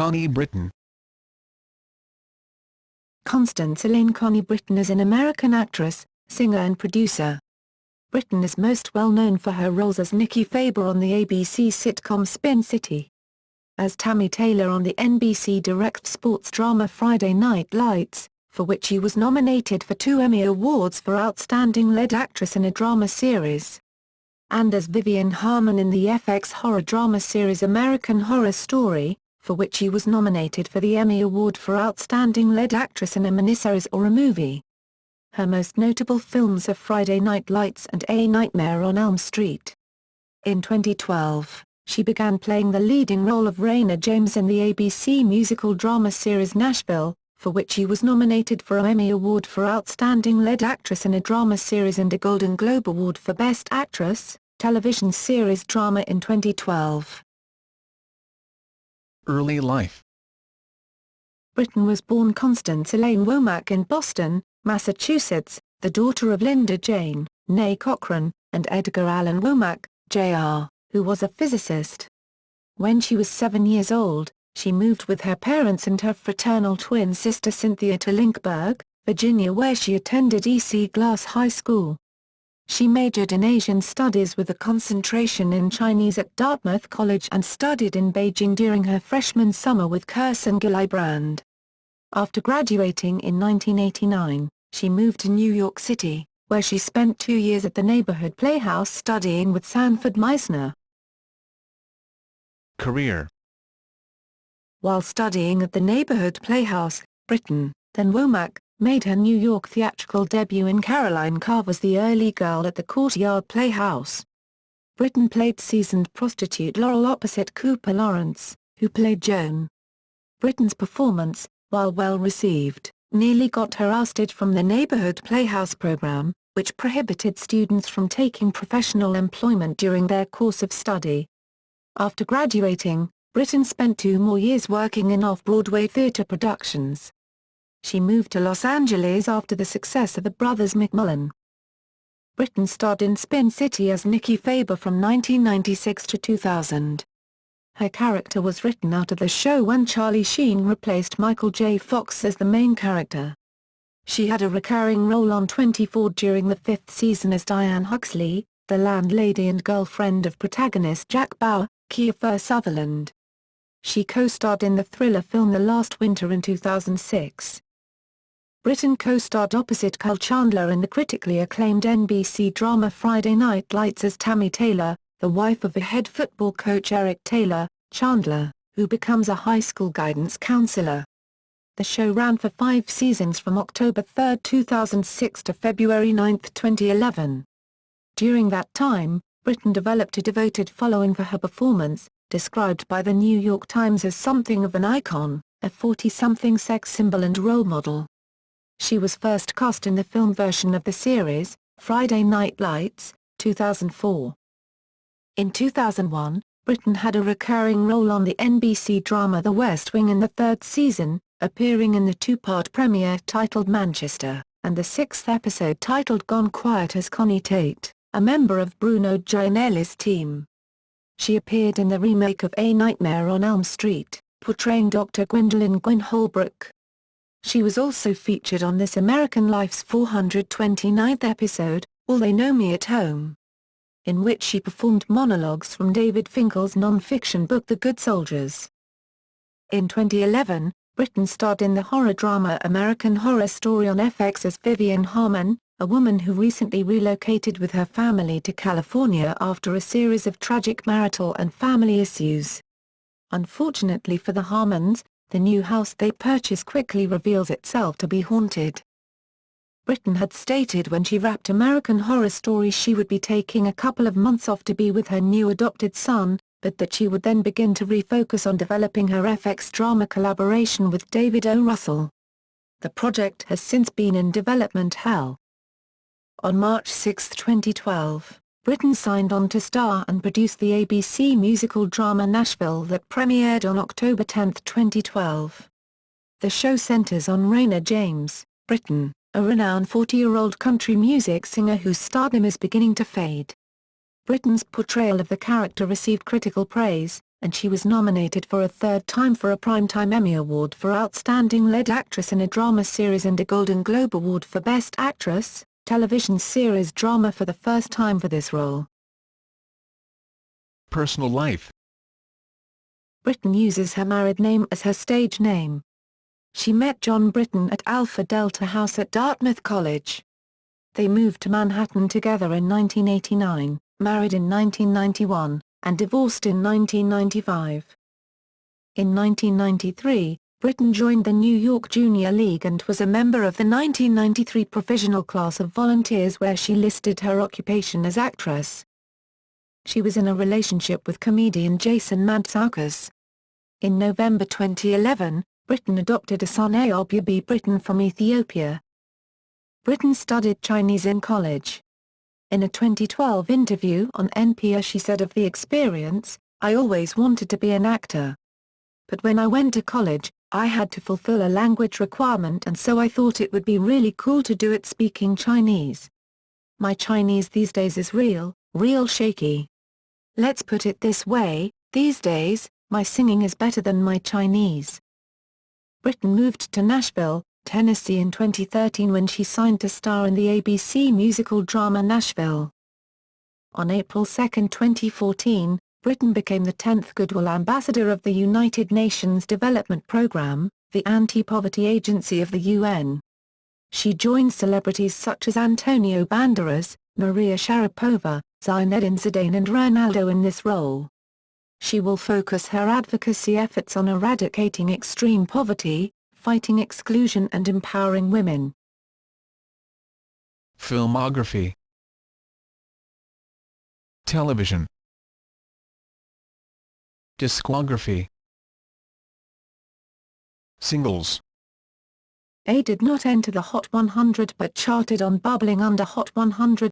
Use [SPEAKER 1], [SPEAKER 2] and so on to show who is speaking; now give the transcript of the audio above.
[SPEAKER 1] Connie Britton.
[SPEAKER 2] Constance Elaine. Connie Britton is an American actress, singer and producer. Britton is most well known for her roles as Nikki Faber on the ABC sitcom Spin City, as Tami Taylor on the NBC Direct sports drama Friday Night Lights, for which she was nominated for 2 Emmy Awards for Outstanding Lead Actress in a Drama Series, and as Vivien Harmon in the FX horror drama series American Horror Story, for which she was nominated for the Emmy Award for Outstanding Lead Actress in a Miniseries or a Movie. Her most notable films are Friday Night Lights and A Nightmare on Elm Street. In 2012, she began playing the leading role of Rayna Jaymes in the ABC musical drama series Nashville, for which she was nominated for an Emmy Award for Outstanding Lead Actress in a Drama Series and a Golden Globe Award for Best Actress, Television Series Drama in 2012.
[SPEAKER 1] Early life.
[SPEAKER 2] Britton was born Constance Elaine Womack in Boston, Massachusetts, the daughter of Linda Jane, née Cochran, and Edgar Allan Womack, Jr., who was a physicist. When she was 7 years old, she moved with her parents and her fraternal twin sister Cynthia to Lynchburg, Virginia, where she attended E.C. Glass High School. She majored in Asian Studies with a concentration in Chinese at Dartmouth College and studied in Beijing during her freshman summer with Kirsten Gillibrand. After graduating in 1989, she moved to New York City, where she spent 2 years at the Neighborhood Playhouse studying with Sanford Meisner.
[SPEAKER 1] Career.
[SPEAKER 2] While studying at the Neighborhood Playhouse, Britton, then Womack, made her New York theatrical debut in Caroline Carver's The Early Girl at the Courtyard Playhouse. Britton played seasoned prostitute Laurel opposite Cooper Lawrence, who played Joan. Britton's performance, while well received, nearly got her ousted from the Neighborhood Playhouse program, which prohibited students from taking professional employment during their course of study. After graduating, Britton spent 2 more years working in off-Broadway theater productions. She moved to Los Angeles after the success of The Brothers McMullen. Britton starred in Spin City as Nikki Faber from 1996 to 2000. Her character was written out of the show when Charlie Sheen replaced Michael J. Fox as the main character. She had a recurring role on 24 during the 5th season as Diane Huxley, the landlady and girlfriend of protagonist Jack Bauer, Kiefer Sutherland. She co-starred in the thriller film The Last Winter in 2006. Britton co-starred opposite Kyle Chandler in the critically acclaimed NBC drama Friday Night Lights as Tami Taylor, the wife of the head football coach Eric Taylor, Chandler, who becomes a high school guidance counselor. The show ran for 5 seasons from October 3, 2006 to February 9, 2011. During that time, Britton developed a devoted following for her performance, described by the New York Times as something of an icon, a 40-something sex symbol and role model. She was first cast in the film version of the series, Friday Night Lights, 2004. In 2001, Britton had a recurring role on the NBC drama The West Wing in the 3rd season, appearing in the 2-part premiere titled Manchester, and the 6th episode titled Gone Quiet as Connie Tate, a member of Bruno Gianelli's team. She appeared in the remake of A Nightmare on Elm Street, portraying Dr. Gwendolyn Gwyn Holbrook. She was also featured on This American Life's 429th episode, All They Know Me at Home, in which she performed monologues from David Finkel's non-fiction book The Good Soldiers. In 2011, Britton starred in the horror drama American Horror Story on FX as Vivien Harmon, a woman who recently relocated with her family to California after a series of tragic marital and family issues. Unfortunately for the Harmons, the new house they purchase quickly reveals itself to be haunted. Britton had stated when she wrapped American Horror Story she would be taking a couple of months off to be with her new adopted son, but that she would then begin to refocus on developing her FX drama collaboration with David O. Russell. The project has since been in development hell. On March 6, 2012, Britton signed on to star and produce the ABC musical drama Nashville that premiered on October 10, 2012. The show centers on Rayna Jaymes, Britton, a renowned 40-year-old country music singer whose stardom is beginning to fade. Britton's portrayal of the character received critical praise, and she was nominated for a third time for a Primetime Emmy Award for Outstanding Lead Actress in a Drama Series and a Golden Globe Award for Best Actress, Television Series Drama for the first time for this role.
[SPEAKER 1] Personal life.
[SPEAKER 2] Britton uses her married name as her stage name. She met John Britton at Alpha Delta House at Dartmouth College. They moved to Manhattan together in 1989, married in 1991, and divorced in 1995. In 1993, Britton joined the New York Junior League and was a member of the 1993 provisional class of volunteers where she listed her occupation as actress. She was in a relationship with comedian Jason Mantzoukas. In November 2011, Britton adopted a son Ayob Britton from Ethiopia. Britton studied Chinese in college. In a 2012 interview on NPR she said of the experience, "I always wanted to be an actor. But when I went to college, I had to fulfill a language requirement and so I thought it would be really cool to do it speaking Chinese. My Chinese these days is real shaky. Let's put it this way, these days, my singing is better than my Chinese." Britton moved to Nashville, Tennessee in 2013 when she signed to star in the ABC musical drama Nashville. On April 2, 2014, Britton became the 10th Goodwill Ambassador of the United Nations Development Programme, the anti-poverty agency of the UN. She joined celebrities such as Antonio Banderas, Maria Sharapova, Zinedine Zidane and Ronaldo in this role. She will focus her advocacy efforts on eradicating extreme poverty, fighting exclusion and empowering women.
[SPEAKER 1] Filmography. Television. Discography. Singles.
[SPEAKER 2] A did not enter the Hot 100 but charted on Bubbling under Hot 100